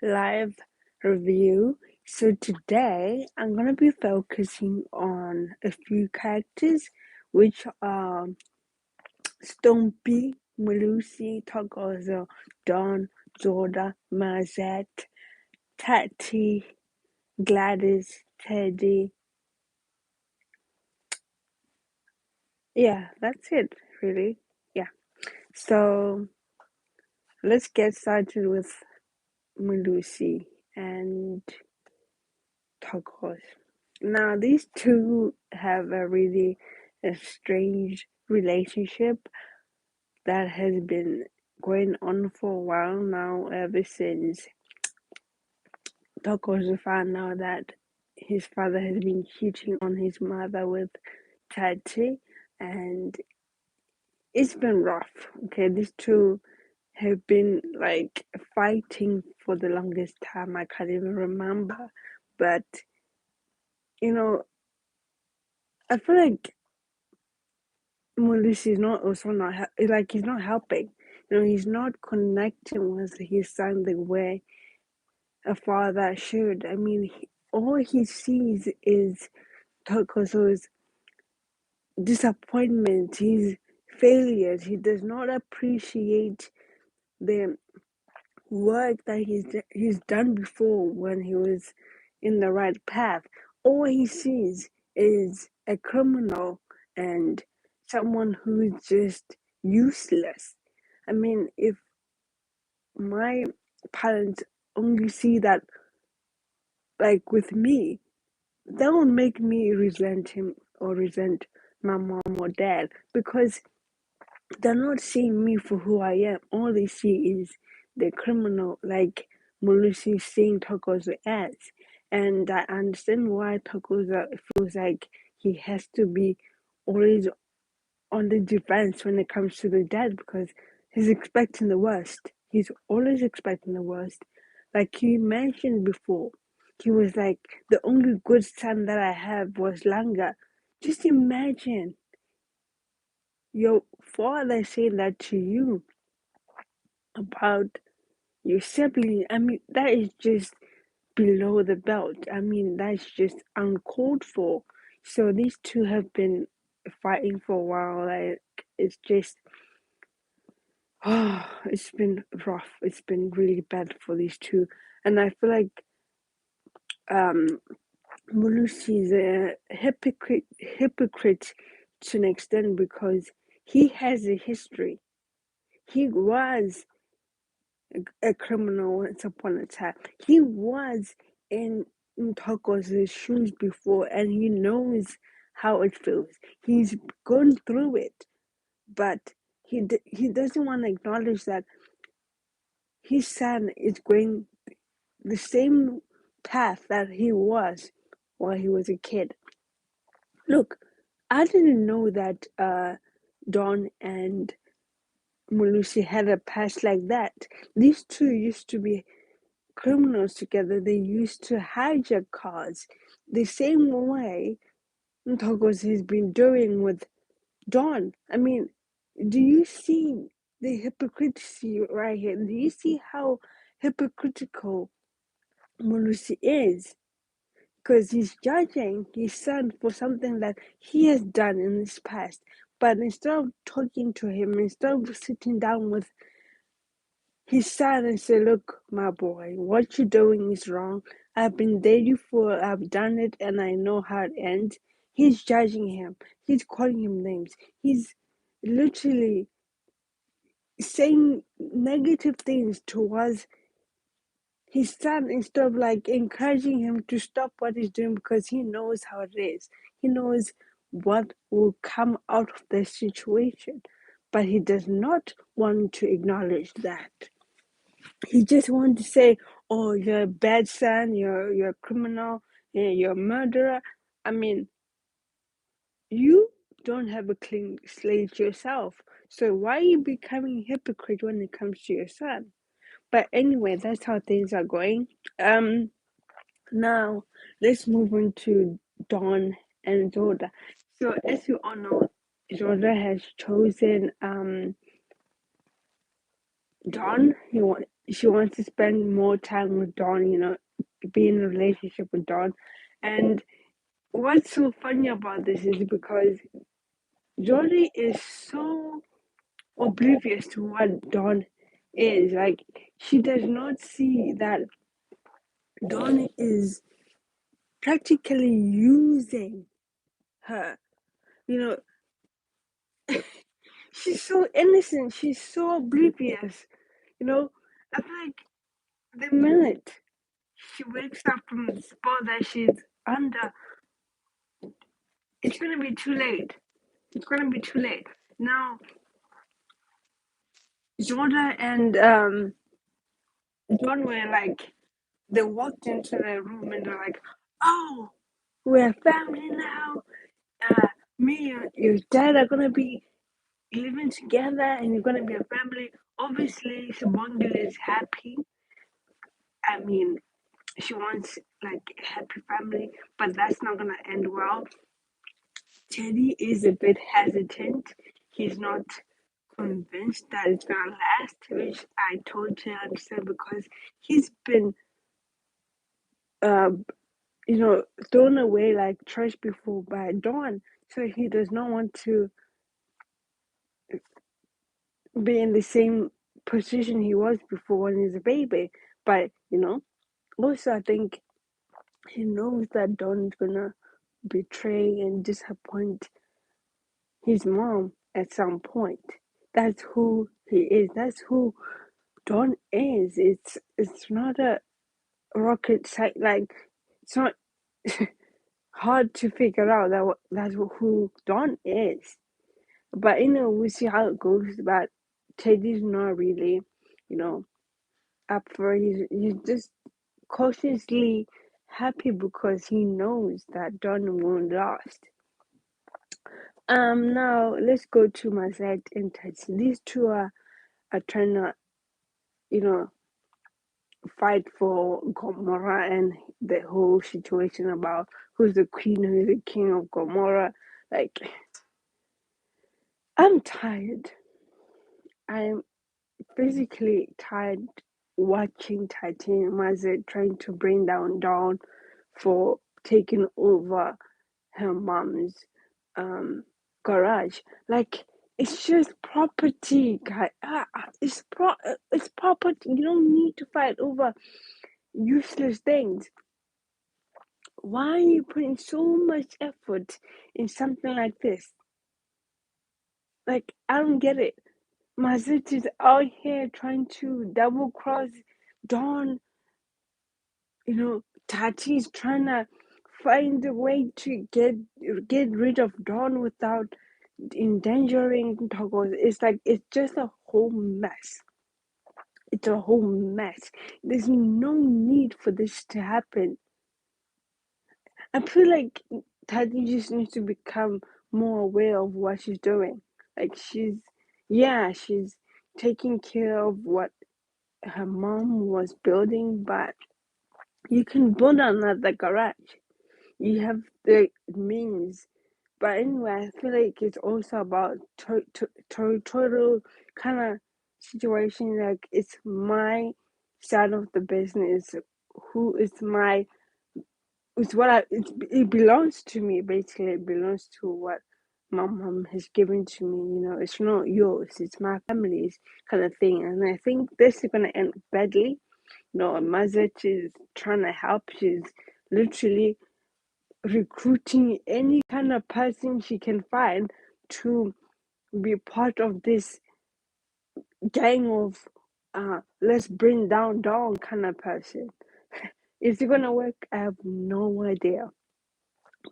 live review. So today I'm gonna be focusing on a few characters, which are Stompie, Melusi, Ntokozo, Don, Zodwa, Thathi, Gladys, Teddy. Yeah, that's it, really. Yeah. So let's get started with Melusi and Ntokozo. Now, these two have a really strange relationship that has been going on for a while now, ever since Ntokozo found out that his father has been cheating on his mother with Thathi, and it's been rough. Okay, these two have been like fighting for the longest time. I can't even remember, but you know, I feel like Melusi is not also not like he's not helping. He's not connecting with his son the way a father should. I mean, all he sees is Ntokozo's disappointment, his failures. He does not appreciate the work that he's done before when he was in the right path. All he sees is a criminal and someone who's just useless. I mean, if my parents only see that, like with me, that will make me resent him or resent my mom or dad, because they're not seeing me for who I am. All they see is the criminal, like Melusi is seeing Ntokozo as. And I understand why Ntokozo feels like he has to be always on the defense when it comes to the dad, because he's expecting the worst. He's always expecting the worst. Like you mentioned before, he was like, the only good son that I have was Langa. Just imagine your father saying that to you about your sibling. I mean, that is just below the belt. I mean, that's just uncalled for. So these two have been fighting for a while. Like, it's just, it's been rough. It's been really bad for these two. And I feel like um Melusi is a hypocrite to an extent, because he has a history. He was a criminal once upon a time. He was in Ntokozo's shoes before, and he knows how it feels. He's gone through it, but he doesn't want to acknowledge that his son is going the same path that he was while he was a kid. Look, I didn't know that Don and Melusi had a past like that. These two used to be criminals together. They used to hijack cars the same way Ntokozo has been doing with Don. I mean, do you see the hypocrisy right here? Do you see how hypocritical Melusi is? Because he's judging his son for something that he has done in his past. But instead of talking to him, instead of sitting down with his son and say, look, my boy, what you're doing is wrong. I've been dating for, I've done it, and I know how it ends. He's judging him. He's calling him names. He's literally saying negative things towards his son, instead of like encouraging him to stop what he's doing, because he knows how it is. He knows what will come out of this situation. But he does not want to acknowledge that. He just wanted to say, "Oh, you're a bad son. You're a criminal. You're a murderer." I mean, you don't have a clean slate yourself. So why are you becoming a hypocrite when it comes to your son? But anyway, that's how things are going. Now let's move on to Don and Zodwa. So as you all know, Zodwa has chosen Don. she wants to spend more time with Don, be in a relationship with Don. And what's so funny about this is because Jodie is so oblivious to what Don is. Like, she does not see that Don is practically using her. You know, she's so innocent, she's so oblivious. I feel like the minute she wakes up from the spot that she's under, it's gonna be too late. It's gonna be too late. Now, Zodwa and John were like, they walked into the room and they're like, "Oh, we're family now. Me and your dad are gonna be living together, and you're gonna be a family." Obviously, Sibongle is happy. I mean, she wants like a happy family, but that's not gonna end well. Teddy is a bit hesitant. He's not convinced that it's gonna last, which I totally understand because he's been, uh, thrown away like trash before by Dawn. So he does not want to be in the same position he was before when he's a baby. But also I think he knows that Dawn's gonna betray and disappoint his mom at some point. That's who he is. That's who Dawn is. It's not a rocket science. Like, it's not hard to figure out that's who Dawn is. But we'll see how it goes. But Teddy's not really, up for it. He's just cautiously happy because he knows that Dawn won't last. Now let's go to Mazet and Thathi. These two are trying to, you know, fight for Gomora and the whole situation about who's the queen, who's the king of Gomora. Like, I'm tired. I'm physically tired watching Thathi and Mazet trying to bring down Dawn for taking over her mom's garage. Like, it's just property, guy. It's property. You don't need to fight over useless things. Why are you putting so much effort in something like this? Like, I don't get it. Mazit is out here trying to double cross Dawn. Tati's trying to find a way to get rid of Dawn without endangering Ntokozo. It's like it's just a whole mess. It's a whole mess. There's no need for this to happen. I feel like Tati just needs to become more aware of what she's doing. Like, she's taking care of what her mom was building, but you can build another garage. You have the means. But anyway, I feel like it's also about territorial kind of situation. Like, it's my side of the business. Who is my? It's what it belongs to me. Basically, it belongs to what my mom has given to me. It's not yours. It's my family's kind of thing. And I think this is gonna end badly. Mazet is trying to help. She's literally recruiting any kind of person she can find to be part of this gang of let's bring down Dawn kind of person. Is it gonna work? I have no idea.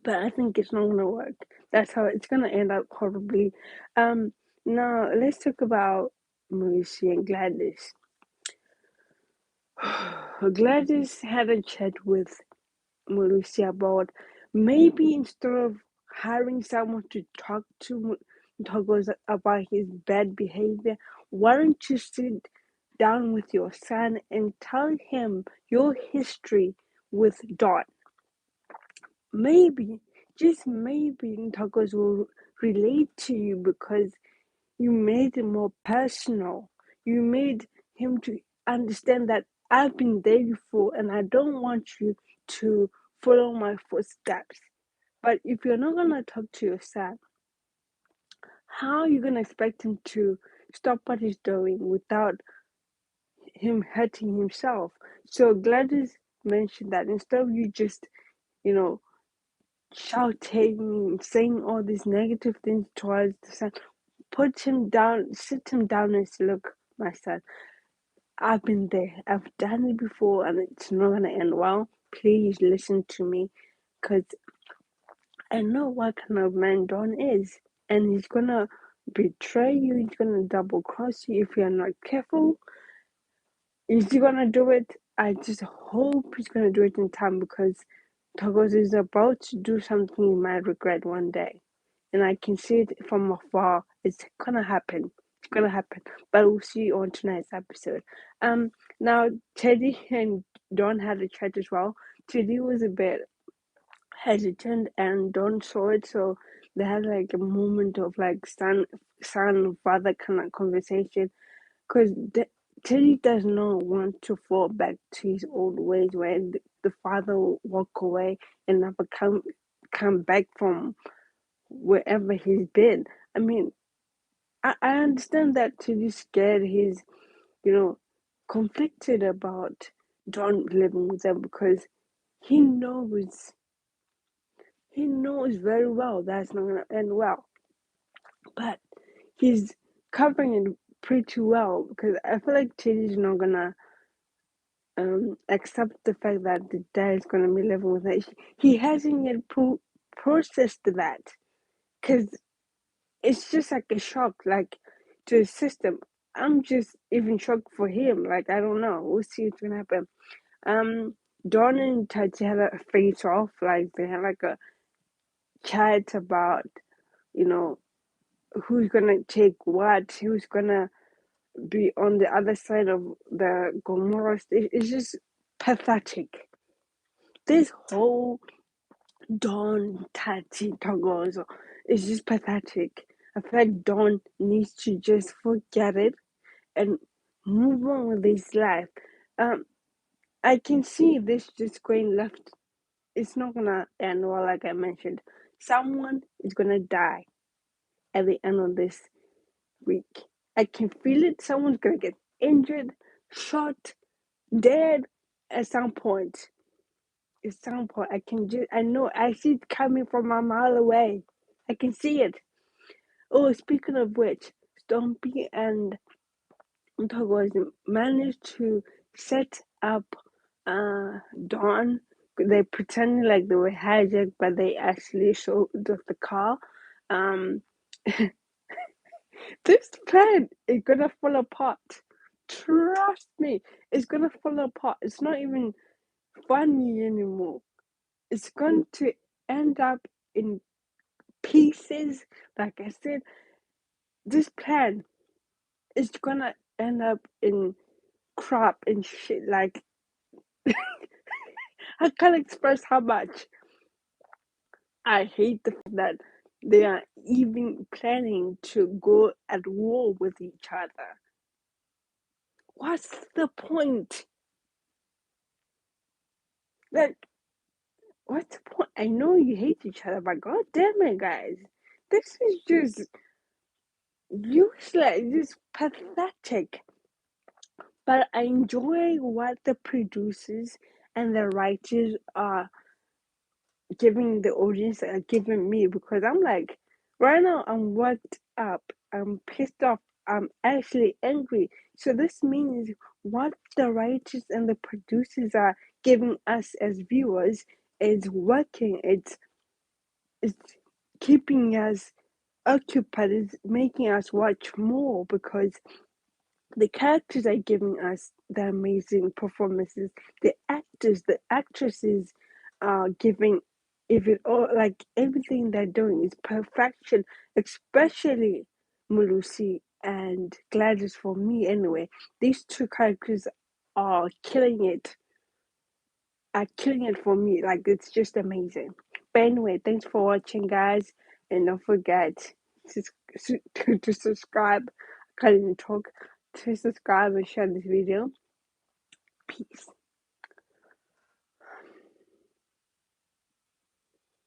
But I think it's not gonna work. That's how it's gonna end up horribly. Now let's talk about Melusi and Gladys. Gladys had a chat with Melusi about maybe instead of hiring someone to talk to Ntokozo about his bad behavior, why don't you sit down with your son and tell him your history with Dot? Maybe, just maybe, Ntokozo will relate to you because you made it more personal. You made him to understand that I've been there before and I don't want you to follow my footsteps. But if you're not gonna talk to your son, how are you gonna expect him to stop what he's doing without him hurting himself? So Gladys mentioned that instead of you just, you know, shouting, saying all these negative things towards the son, put him down, sit him down and say, look, my son, I've been there. I've done it before and it's not going to end well. Please listen to me because I know what kind of man Don is. And he's going to betray you. He's going to double cross you if you're not careful. Is he going to do it? I just hope he's going to do it in time because Ntokozo is about to do something he might regret one day. And I can see it from afar. It's gonna happen. It's gonna happen. But we'll see on tonight's episode. Now Teddy and Don had a chat as well. Teddy was a bit hesitant and Don saw it, so they had like a moment of like son father kind of conversation. Because Teddy does not want to fall back to his old ways where the father will walk away and never come back from wherever he's been. I mean, I understand that Teddy's scared. He's, conflicted about John living with them because he knows very well that's not gonna end well. But he's covering it pretty well because I feel like Teddy's not gonna accept the fact that the dad is gonna be living with her. He hasn't yet processed that because it's just like a shock, like to the system. I'm just even shocked for him. Like I don't know. We'll see what's gonna happen. Dawn and Thathi had a face off. Like they had like a chat about, you know, who's gonna take what, who's gonna be on the other side of the Gomora stage. It's just pathetic. This whole Dawn Thathi Ntokozo is just pathetic. I feel like Dawn needs to just forget it and move on with his life. I can see this just going left. It's not gonna end well, like I mentioned. Someone is gonna die at the end of this week. I can feel it. Someone's gonna get injured, shot, dead at some point. At some point, I know, I see it coming from a mile away. I can see it. Oh, speaking of which, Stompie and Ntokozo managed to set up Dawn. They pretended like they were hijacked, but they actually showed off the car. Um, this plan is gonna fall apart. Trust me, it's gonna fall apart. It's not even funny anymore. It's going to end up in pieces. Like I said, this plan is gonna end up in crap and shit. Like I can't express how much I hate the fact that they are even planning to go at war with each other. What's the point? Like, what's the point? I know you hate each other, but god damn it, guys. This is just useless, just pathetic. But I enjoy what the producers and the writers are giving the audience, are giving me, because I'm like, right now I'm worked up, I'm pissed off, I'm actually angry. So this means what the writers and the producers are giving us as viewers is working. It's keeping us occupied. It's making us watch more because the characters are giving us the amazing performances. The actors, the actresses are giving even all, like everything they're doing is perfection, especially Melusi and Gladys for me anyway. These two characters are killing it for me. Like it's just amazing. But anyway, thanks for watching, guys, and don't forget to subscribe. I can't even talk. To subscribe and share this video. Peace.